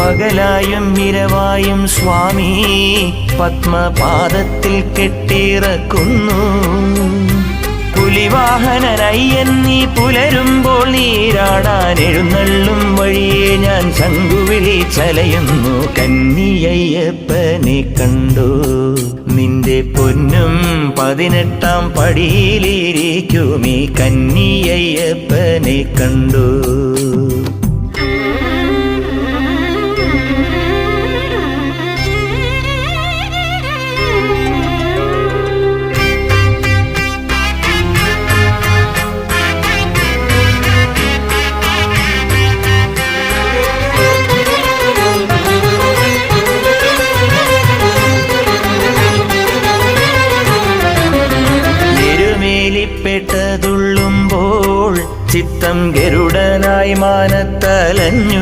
പകലായും ഇരവായും സ്വാമി പത്മപാദത്തിൽ കെട്ടിറക്കുന്നു. പുലിവാഹനനയ്യൻ നീ പുലരുമ്പോൾ നീരാടാൻ എഴുന്നള്ളും വഴിയെ ഞാൻ ശംഖുവിളി ചലയുന്നു. കന്നിയയ്യപ്പനെ കണ്ടു നിന്റെ പൊന്നും 18-ാം പടിയിലിരിക്കുമീ കന്നിയയ്യപ്പനെ കണ്ടു. പെട്ടതുള്ളുമ്പോൾ ചിത്തം ഗരുഡനായി മാനത്തലഞ്ഞു